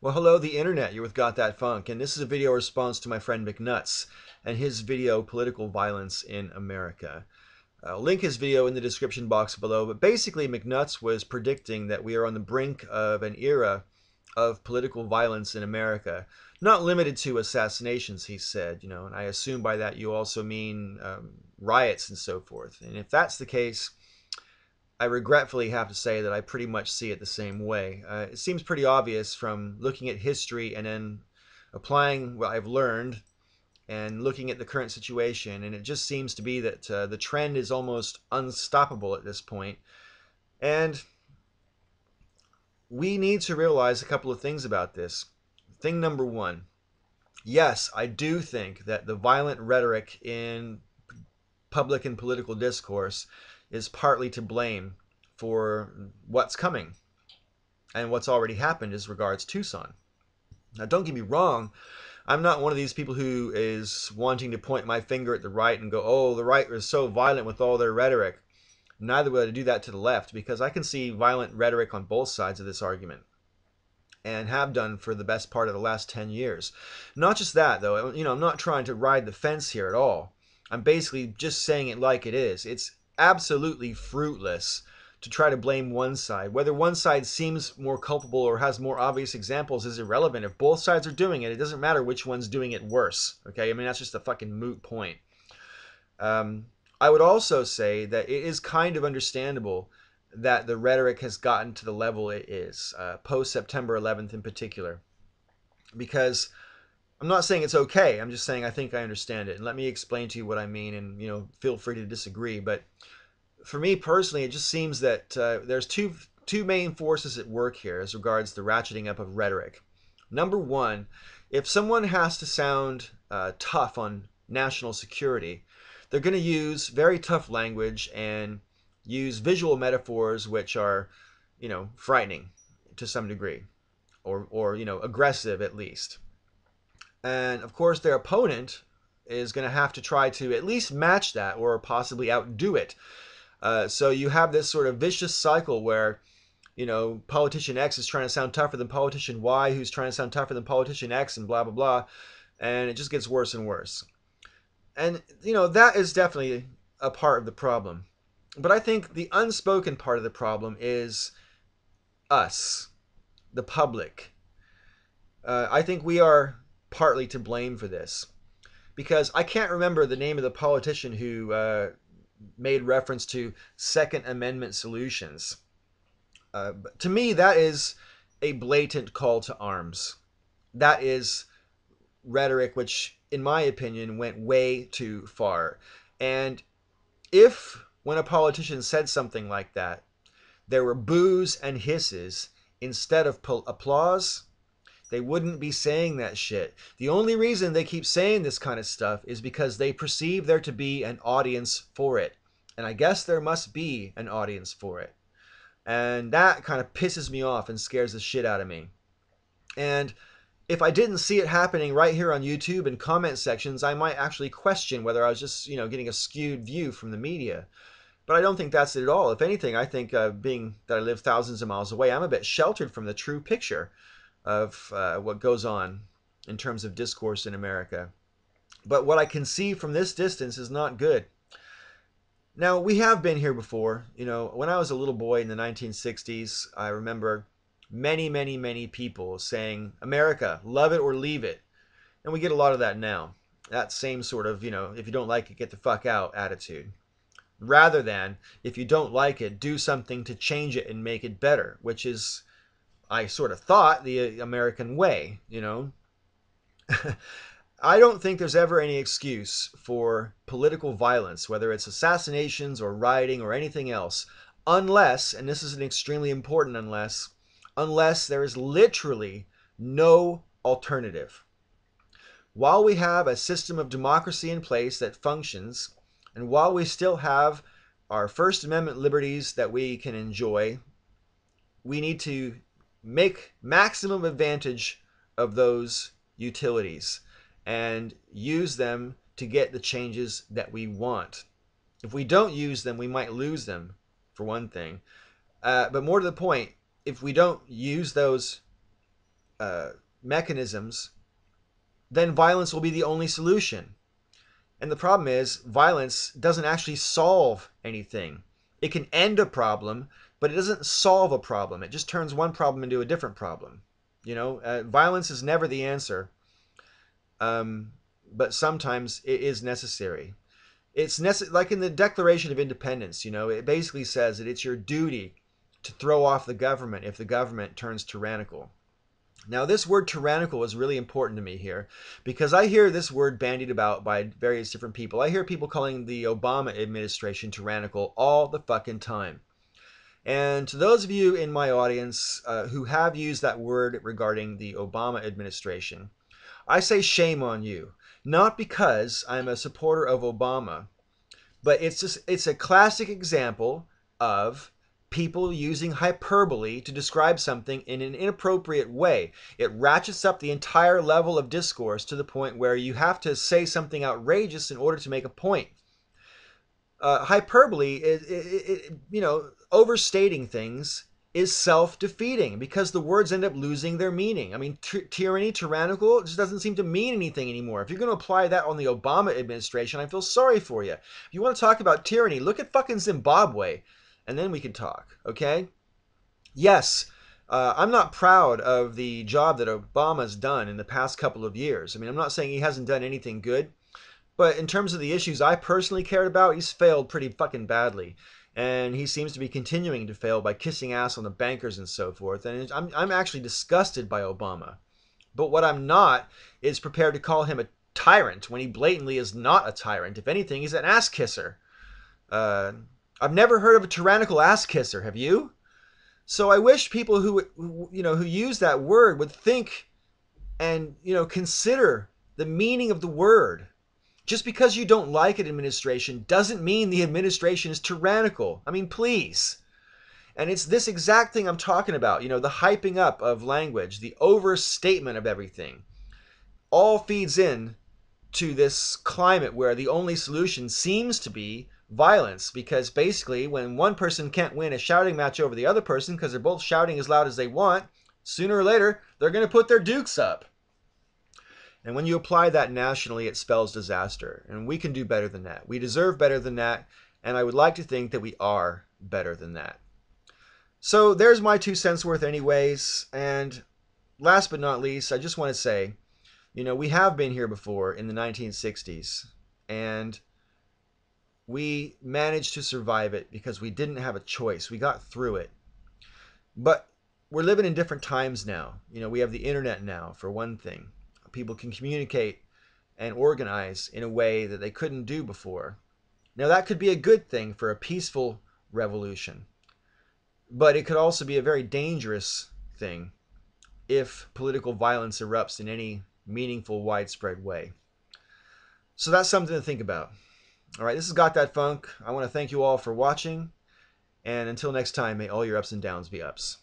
Well, hello, the internet. You're with gothatfunk, and this is a video response to my friend McNuts and his video, Political Violence in America. I'll link his video in the description box below, but basically McNuts was predicting that we are on the brink of an era of political violence in America. Not limited to assassinations, he said, and I assume by that you also mean riots and so forth. And if that's the case, I regretfully have to say that I pretty much see it the same way. It seems pretty obvious from looking at history and then applying what I've learned and looking at the current situation, and it just seems to be that the trend is almost unstoppable at this point. And we need to realize a couple of things about this. Thing number one, yes, I do think that the violent rhetoric in public and political discourse is partly to blame for what's coming and what's already happened as regards Tucson. Now, don't get me wrong, I'm not one of these people who is wanting to point my finger at the right and go, oh, the right is so violent with all their rhetoric. Neither would I do that to the left, because I can see violent rhetoric on both sides of this argument and have done for the best part of the last 10 years. Not just that, though. I'm not trying to ride the fence here at all. I'm basically just saying it like it is. It's absolutely fruitless to try to blame one side. Whether one side seems more culpable or has more obvious examples is irrelevant. If both sides are doing it, it doesn't matter which one's doing it worse. Okay, I mean, that's just a fucking moot point. I would also say that it is kind of understandable that the rhetoric has gotten to the level it is, post September 11th in particular, because I'm not saying it's okay. I'm just saying I think I understand it. And let me explain to you what I mean, and feel free to disagree. But for me personally, it just seems that there's two main forces at work here as regards the ratcheting up of rhetoric. Number one, if someone has to sound tough on national security, they're going to use very tough language and use visual metaphors which are, frightening to some degree, or aggressive at least. And of course, their opponent is going to have to try to at least match that or possibly outdo it. So you have this sort of vicious cycle where, politician X is trying to sound tougher than politician Y, who's trying to sound tougher than politician X, and blah, blah, blah. And it just gets worse and worse. And, that is definitely a part of the problem. But I think the unspoken part of the problem is us, the public. I think we are partly to blame for this, because I can't remember the name of the politician who made reference to Second Amendment solutions. But to me, that is a blatant call to arms. That is rhetoric which, in my opinion, went way too far. And if, when a politician said something like that, there were boos and hisses instead of applause, they wouldn't be saying that shit. The only reason they keep saying this kind of stuff is because they perceive there to be an audience for it. And I guess there must be an audience for it. And that kind of pisses me off and scares the shit out of me. And if I didn't see it happening right here on YouTube and comment sections, I might actually question whether I was just, getting a skewed view from the media. But I don't think that's it at all. If anything, I think being that I live thousands of miles away, I'm a bit sheltered from the true picture of what goes on in terms of discourse in America. But what I can see from this distance is not good. Now, we have been here before. When I was a little boy in the 1960s, I remember many, many, many people saying, America, love it or leave it. And we get a lot of that now. That same sort of, if you don't like it, get the fuck out attitude. Rather than, if you don't like it, do something to change it and make it better, which is, I sort of thought, the American way, I don't think there's ever any excuse for political violence, whether it's assassinations or rioting or anything else, unless, and this is an extremely important unless there is literally no alternative. While we have a system of democracy in place that functions, and while we still have our First Amendment liberties that we can enjoy, we need to make maximum advantage of those utilities and use them to get the changes that we want. If we don't use them, we might lose them, for one thing. But more to the point, if we don't use those uh, mechanisms, then violence will be the only solution. And the problem is, violence doesn't actually solve anything. It can end a problem, but it doesn't solve a problem. It just turns one problem into a different problem. Violence is never the answer, but sometimes it is necessary. Like in the Declaration of Independence. It basically says that it's your duty to throw off the government if the government turns tyrannical. Now, this word tyrannical is really important to me here because I hear this word bandied about by various different people. I hear people calling the Obama administration tyrannical all the fucking time. And to those of you in my audience who have used that word regarding the Obama administration, I say shame on you. Not because I'm a supporter of Obama, but it's a classic example of people using hyperbole to describe something in an inappropriate way. It ratchets up the entire level of discourse to the point where you have to say something outrageous in order to make a point. Hyperbole is, overstating things is self-defeating because the words end up losing their meaning. I mean, tyranny, tyrannical, it just doesn't seem to mean anything anymore. If you're going to apply that on the Obama administration, I feel sorry for you. If you want to talk about tyranny, look at fucking Zimbabwe, and then we can talk, okay? Yes, I'm not proud of the job that Obama's done in the past couple of years. I mean, I'm not saying he hasn't done anything good, but in terms of the issues I personally cared about, he's failed pretty fucking badly. And he seems to be continuing to fail by kissing ass on the bankers and so forth. And I'm actually disgusted by Obama. But what I'm not is prepared to call him a tyrant when he blatantly is not a tyrant. If anything, he's an ass kisser. I've never heard of a tyrannical ass kisser. Have you? So I wish people who use that word would think and consider the meaning of the word. Just because you don't like an administration doesn't mean the administration is tyrannical. I mean, please. And it's this exact thing I'm talking about. The hyping up of language, the overstatement of everything, all feeds in to this climate where the only solution seems to be violence. Because basically, when one person can't win a shouting match over the other person because they're both shouting as loud as they want, sooner or later, they're going to put their dukes up. And when you apply that nationally, it spells disaster. And we can do better than that. We deserve better than that. And I would like to think that we are better than that. So there's my 2 cents worth anyways. And last but not least, I just want to say, we have been here before in the 1960s. And we managed to survive it because we didn't have a choice. We got through it. But we're living in different times now. We have the internet now, for one thing. People can communicate and organize in a way that they couldn't do before. Now, that could be a good thing for a peaceful revolution, but it could also be a very dangerous thing if political violence erupts in any meaningful, widespread way. So that's something to think about. All right, this is Got That Funk. I want to thank you all for watching, and until next time, may all your ups and downs be ups.